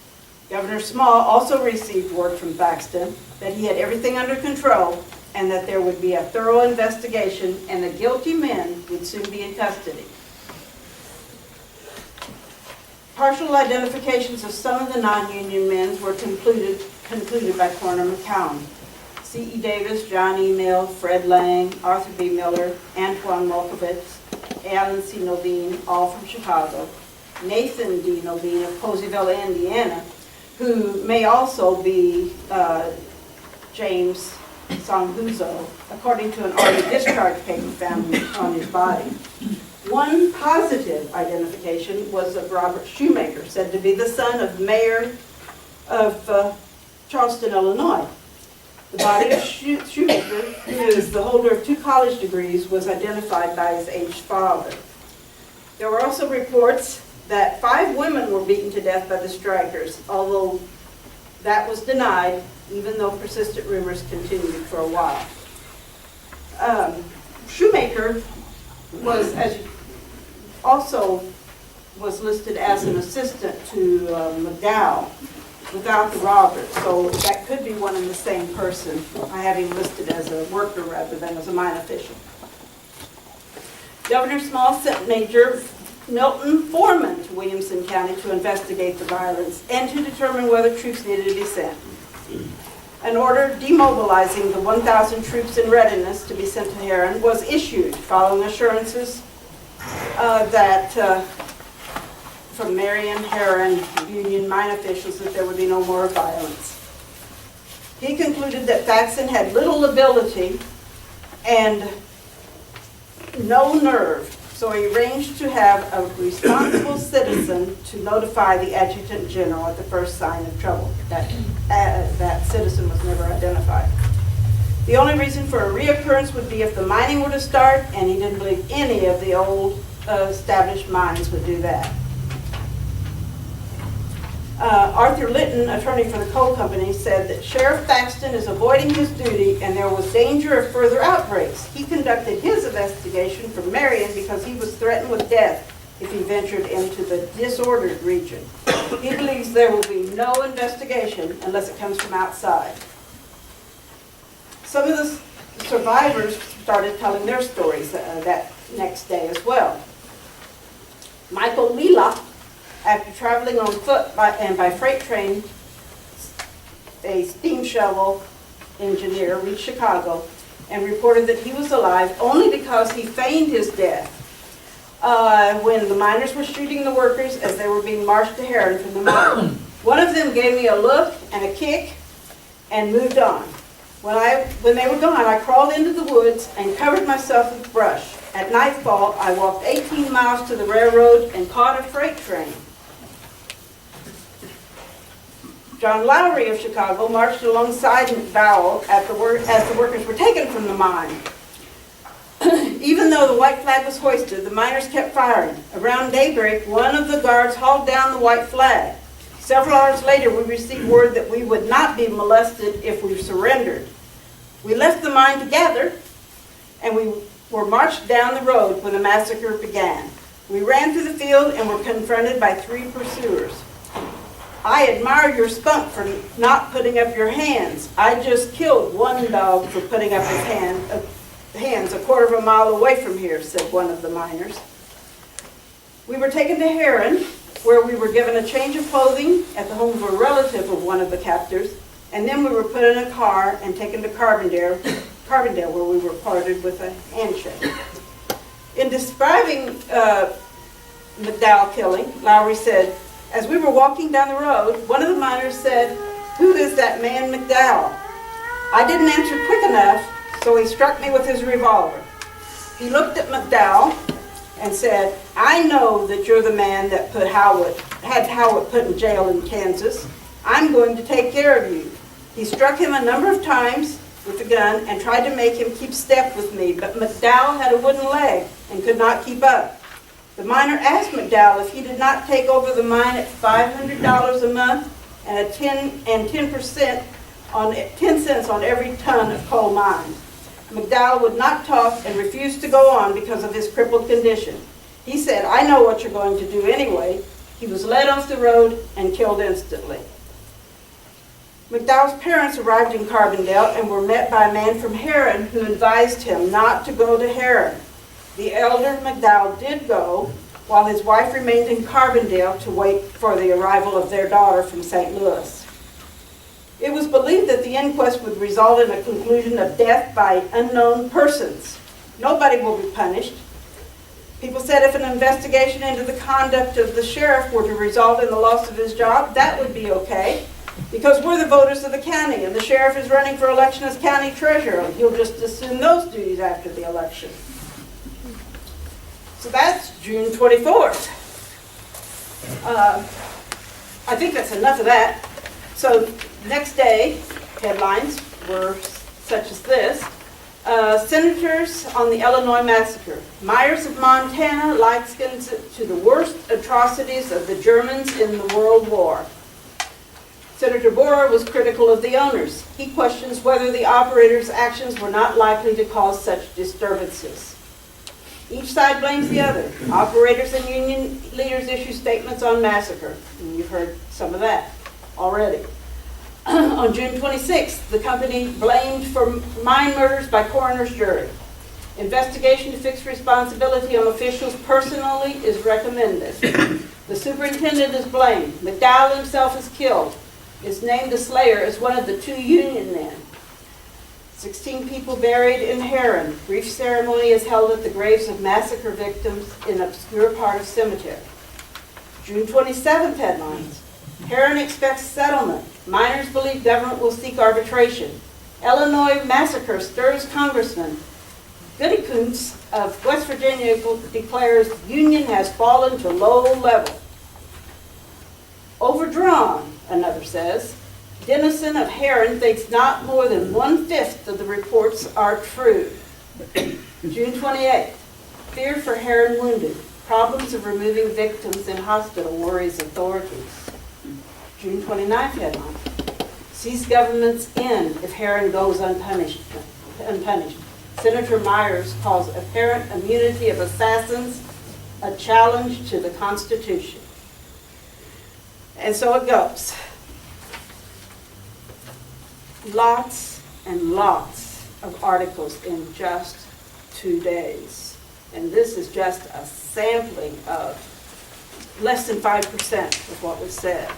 Governor Small also received word from Thaxton that he had everything under control and that there would be a thorough investigation and the guilty men would soon be in custody. Partial identifications of some of the non-union men were concluded by Coroner McCown. C.E. Davis, John E. Mill, Fred Lang, Arthur B. Miller, Antoine Molkovitz, Alan C. Novine, all from Chicago, Nathan D. Novine of Poseyville, Indiana, who may also be James Songhuzo, according to an already discharged paper found on his body. One positive identification was of Robert Shoemaker, said to be the son of mayor of Charleston, Illinois. The body of Shoemaker, who is the holder of 2 college degrees, was identified by his aged father. There were also reports that 5 women were beaten to death by the strikers, although that was denied, even though persistent rumors continued for a while. Shoemaker was also was listed as an assistant to McDowell without the Robert, so that could be one and the same person. I have him listed as a worker rather than as a mine official. Governor Small sent Major Milton Foreman to Williamson County to investigate the violence and to determine whether troops needed to be sent. An order demobilizing the 1,000 troops in readiness to be sent to Herrin was issued following assurances from Marion, Herrin, Union mine officials that there would be no more violence. He concluded that Thaxton had little ability and no nerve, so he arranged to have a responsible citizen to notify the adjutant general at the first sign of trouble. That citizen was never identified. The only reason for a reoccurrence would be if the mining were to start, and he didn't believe any of the old established mines would do that. Arthur Litton, attorney for the coal company, said that Sheriff Thaxton is avoiding his duty and there was danger of further outbreaks. He conducted his investigation from Marion because he was threatened with death if he ventured into the disordered region. He believes there will be no investigation unless it comes from outside. Some of the survivors started telling their stories that next day as well. Michael Lila, after traveling on foot and by freight train, a steam shovel engineer reached Chicago and reported that he was alive only because he feigned his death when the miners were shooting the workers as they were being marched to Herrin from the mine. One of them gave me a look and a kick and moved on. When they were gone, I crawled into the woods and covered myself with brush. At nightfall, I walked 18 miles to the railroad and caught a freight train. John Lowry of Chicago marched alongside McDowell as the workers were taken from the mine. Even though the white flag was hoisted, the miners kept firing. Around daybreak, one of the guards hauled down the white flag. Several hours later, we received word that we would not be molested if we surrendered. We left the mine together, and we were marched down the road when the massacre began. We ran through the field and were confronted by 3 pursuers. I admire your spunk for not putting up your hands. I just killed one dog for putting up his hands a quarter of a mile away from here, said one of the miners. We were taken to Herrin, where we were given a change of clothing at the home of a relative of one of the captors, and then we were put in a car and taken to Carbondale, where we were parted with a handshake. In describing McDowell killing, Lowry said, as we were walking down the road, one of the miners said, "Who is that man McDowell?" I didn't answer quick enough, so he struck me with his revolver. He looked at McDowell and said, "I know that you're the man that had Howard put in jail in Kansas. I'm going to take care of you." He struck him a number of times with the gun and tried to make him keep step with me, but McDowell had a wooden leg and could not keep up. The miner asked McDowell if he did not take over the mine at $500 a month and 10 cents on every ton of coal mined. McDowell would not talk and refused to go on because of his crippled condition. He said, "I know what you're going to do anyway." He was led off the road and killed instantly. McDowell's parents arrived in Carbondale and were met by a man from Herrin who advised him not to go to Herrin. The elder McDowell did go, while his wife remained in Carbondale to wait for the arrival of their daughter from St. Louis. It was believed that the inquest would result in a conclusion of death by unknown persons. Nobody will be punished. People said if an investigation into the conduct of the sheriff were to result in the loss of his job, that would be okay, because we're the voters of the county, and the sheriff is running for election as county treasurer, and he'll just assume those duties after the election. So that's June 24th. I think that's enough of that. So next day, headlines were such as this. Senators on the Illinois massacre. Myers of Montana likens it to the worst atrocities of the Germans in the World War. Senator Borer was critical of the owners. He questions whether the operators' actions were not likely to cause such disturbances. Each side blames the other. Operators and union leaders issue statements on massacre. And you've heard some of that already. On June 26th, the company blamed for mine murders by coroner's jury. Investigation to fix responsibility on officials personally is recommended. The superintendent is blamed. McDowell himself is killed. Is named the slayer as one of the 2 union men. 16 people buried in Herrin. Brief ceremony is held at the graves of massacre victims in obscure part of cemetery. June 27th headlines. Herrin expects settlement. Miners believe government will seek arbitration. Illinois massacre stirs Congressman. Goody Kuntz of West Virginia declares union has fallen to low level. Overdrawn, another says. Dennison of Herrin thinks not more than 1/5 of the reports are true. June 28th. Fear for Herrin wounded. Problems of removing victims in hospital worries authorities. June 29th headline. Sees government's end if Herrin goes unpunished. Senator Myers calls apparent immunity of assassins a challenge to the Constitution. And so it goes. Lots and lots of articles in just 2 days. And this is just a sampling of less than 5% of what was said.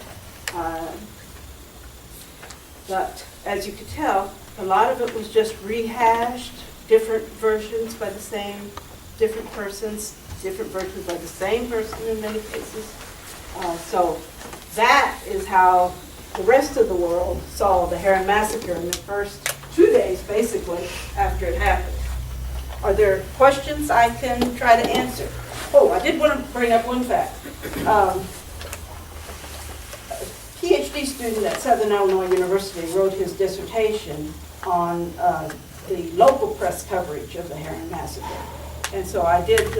But as you could tell, a lot of it was just rehashed, different versions by the same, different persons, different versions by the same person in many cases. So that is how the rest of the world saw the Herrin massacre in the first 2 days, basically, after it happened. Are there questions I can try to answer? Oh, I did want to bring up one fact. A PhD student at Southern Illinois University wrote his dissertation on the local press coverage of the Herrin massacre. And so I did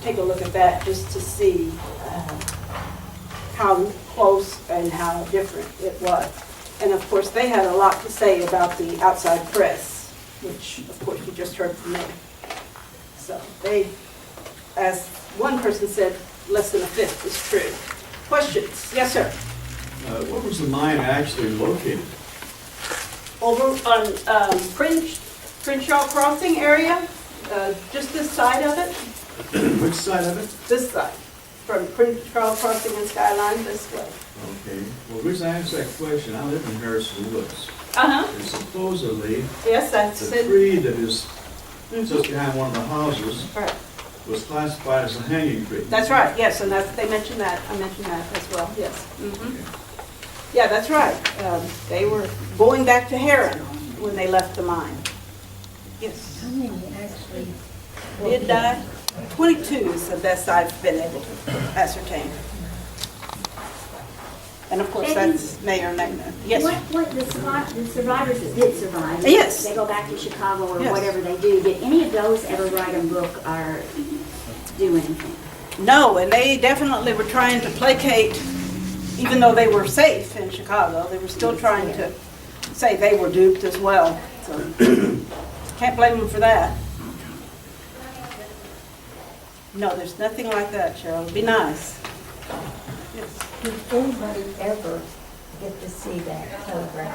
take a look at that just to see how close and how different it was. And of course, they had a lot to say about the outside press, which of course you just heard from me. So they, as one person said, less than 1/5 is true. Questions? Yes, sir. What was the mine actually located? Over on Crenshaw Crossing area, just this side of it, Which side of it? this side, from Crenshaw Crossing and Skyline this way. Okay. Well, the reason I asked that question, I live in Harrison Woods. Uh-huh. And supposedly, Yes, that's the it. tree that is Mhm. just behind one of the houses Right. was classified as a hanging tree. That's right, yes, and that's, they mentioned that, I mentioned that as well, yes. Mhm. Yeah, that's right. They were going back to Herrin when they left the mine. Yes. How many actually? Did die? 22 is the best I've been able to ascertain. And of course, that's Mayor Magna. Yes. What the survivors that did survive? Yes. They go back to Chicago or Yes. whatever they do. Did any of those ever write a book or do anything? No, and they definitely were trying to placate, even though they were safe in Chicago, they were still trying to say they were duped as well. So can't blame them for that. No, there's nothing like that, Cheryl. It'd be nice. Yes. Did anybody ever get to see that telegram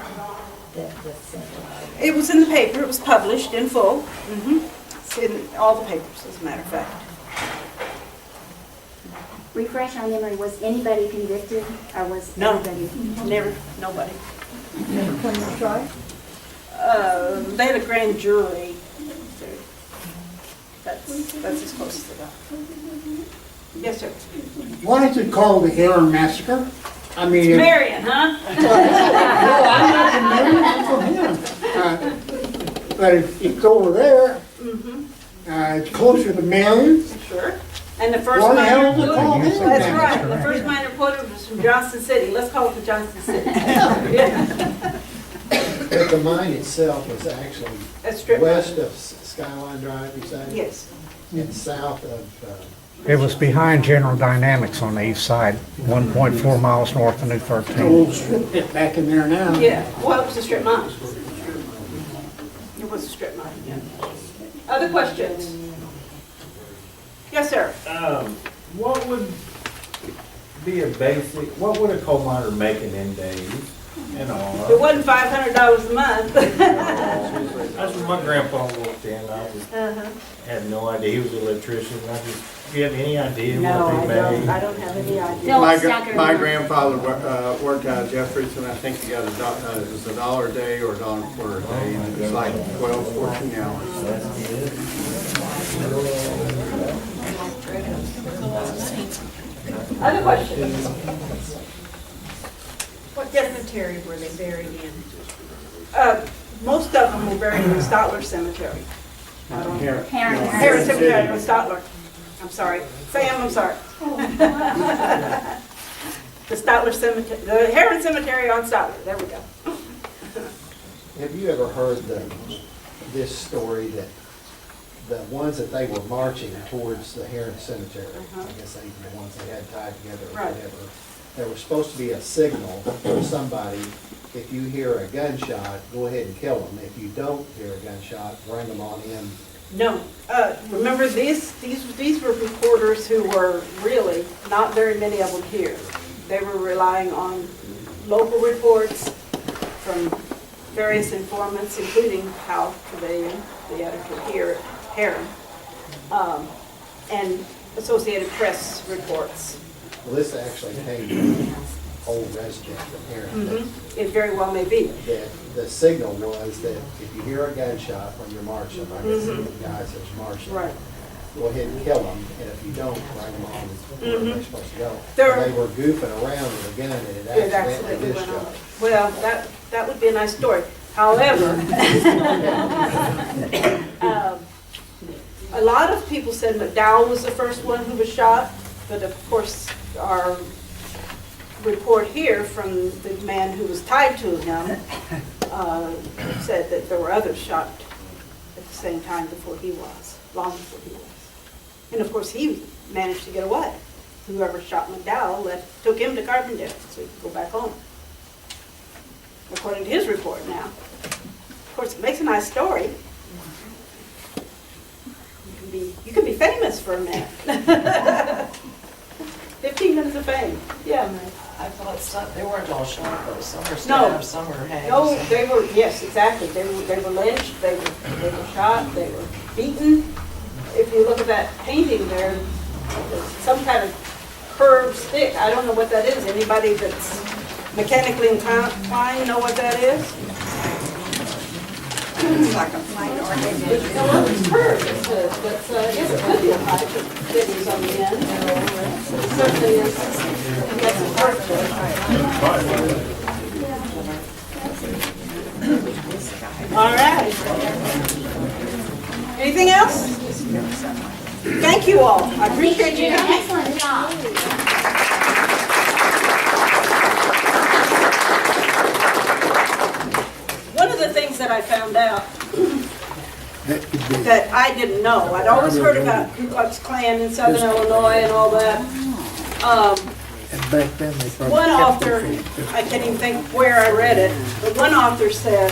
that was sent out? It was in the paper. It was published in full. It's in all the papers, as a matter of fact. Refresh my memory, was anybody convicted or was No. everybody? Never, nobody. Never come to trial? They had a grand jury. That's as close as they got. Yes, sir. Why is it called the Herrin massacre? I mean, Marion, huh? no, I'm not from Marion, I'm from him. But it's over there, it's closer to Marion, Sure. And the first Why the hell minor did they call quote, him? that's right, the first minor quote was from Johnson City. Let's call it the Johnson City. Yeah. But the mine itself was actually A strip west mine. of Skyline Drive, you say? Yes. And south of, It was behind General Dynamics on the east side, 1.4 miles north of New A 13. little strip pit back in there now. Yeah, well, it was a strip mine. It was a strip mine, yeah. Other questions? Yes, sir. What would be a basic, what would a coal miner make in them days and It all? wasn't $500 a month. That's when my grandpa walked in, I just Uh-huh. had no idea, he was an electrician, do you have any idea No, what I they don't, made? I don't have any idea. Phil My Stacker. grandfather worked out of Jeffries, and I think he got it was $1 a day or $1.25 a day, and it was like 12, 14 hours. Other questions? What cemetery were they buried in? Most of them were buried in the Stotler Cemetery. Here. Herrin Cemetery in Stotler. I'm sorry. Sam, I'm sorry. The Stotler Cemetery, the Herrin Cemetery on Stotler. There we go. have you ever heard this story that the ones that they were marching towards the Herrin Cemetery, I guess they were the ones they had tied together or Right. whatever, there was supposed to be a signal for somebody, if you hear a gunshot, go ahead and kill them. If you don't hear a gunshot, bring them on in. No, remember these were reporters who were really, not very many of them here. They were relying on local reports from various informants, including Hal Trevelyan, the editor here at Herrin, and Associated Press reports. Well, this actually came from an old resident from Herrin. It very well may be. The signal was that if you hear a gunshot when you're marching, I guess the guys that's marching, Right. go ahead and kill them, and if you don't, bring them on where they're supposed to go. There- They were goofing around with a gun, and It it accidentally accidentally went discharged. on. Well, that would be a nice story. However, a lot of people said McDowell was the first one who was shot, but of course, our report here from the man who was tied to him said that there were others shot at the same time before he was, long before he was. And of course, he managed to get away. Whoever shot McDowell took him to Carbondale so he could go back home, according to his report now. Of course, it makes a nice story. You can be famous for a minute. 15 minutes of fame. Yeah, man. I thought they weren't all shot though, some were No. stabbed, some were hanged. No, they were, yes, exactly. They were lynched, they were shot, they were beaten. If you look at that painting there, there's some kind of curved stick. I don't know what that is. Anybody that's mechanically inclined know what that is? It's like a plate or No, it's curved. I guess it could be a pipe that is on the end. It certainly is. That's a part of it. All right. Anything else? Thank you all. I appreciate you coming. Excellent job. One of the things that I found out that I didn't know, I'd always heard about Ku Klux Klan in Southern Illinois and all that. And back then they probably One kept author, it. I can't even think where I read it, but one author said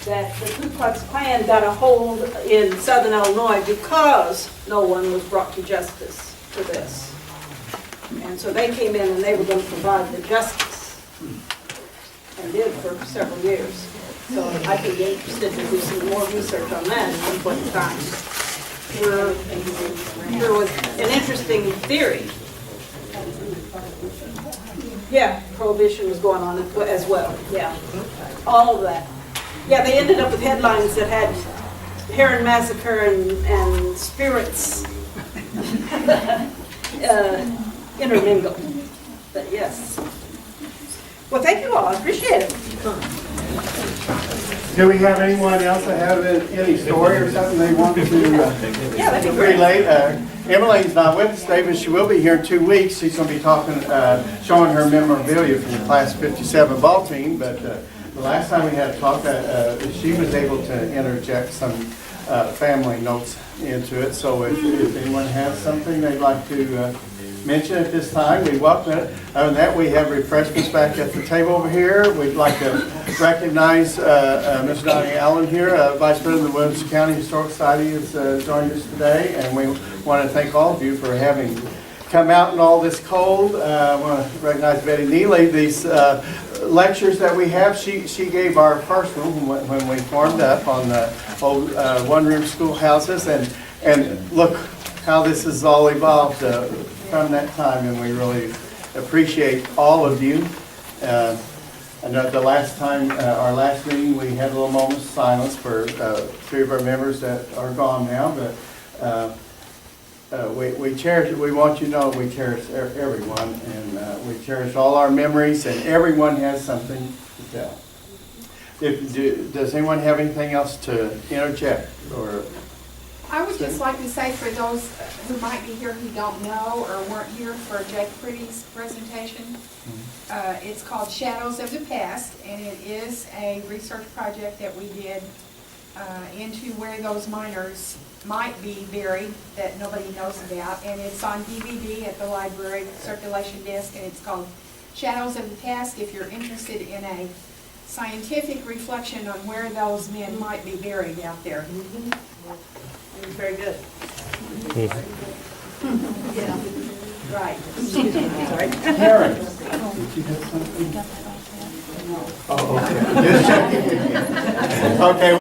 that the Ku Klux Klan got a hold in Southern Illinois because no one was brought to justice for this. And so they came in and they were going to provide the justice, and did for several years. So I'd be interested to do some more research on that at some point in time. There was an interesting theory. Yeah, prohibition was going on as well, yeah. All of that. Yeah, they ended up with headlines that had Herrin massacre and spirits intermingled. But yes. Well, thank you all, I appreciate it. Do we have anyone else that have any story or something they want to Yeah, that'd be great. relate? Emily's not with us today, but she will be here in 2 weeks. She's going to be talking, showing her memorabilia from the Class 57 ball team. But the last time we had a talk, she was able to interject some family notes into it. So if anyone has something they'd like to mention at this time, we welcome it. Other than that, we have refreshments back at the table over here. We'd like to recognize Ms. Donnie Allen here, Vice President of the Williamson County Historical Society, has joined us today, and we want to thank all of you for having come out in all this cold. I want to recognize Betty Neely. These lectures that we have, she gave our first one when we formed up on the old one-room schoolhouses, and look how this has all evolved from that time, and we really appreciate all of you. I know the last time, our last meeting, we had a little moment of silence for 3 of our members that are gone now, but we cherish it. We want you to know we cherish everyone, and we cherish all our memories, and everyone has something to tell. Does anyone have anything else to interject or? I would just like to say for those who might be here who don't know or weren't here for Jake Pretty's presentation, it's called Shadows of the Past, and it is a research project that we did into where those miners might be buried that nobody knows about, and it's on DVD at the library circulation desk, and it's called Shadows of the Past if you're interested in a scientific reflection on where those men might be buried out there. It was very good. Yeah, right. Sorry. Herrin, did you have something? Oh, okay. Just checking. Okay.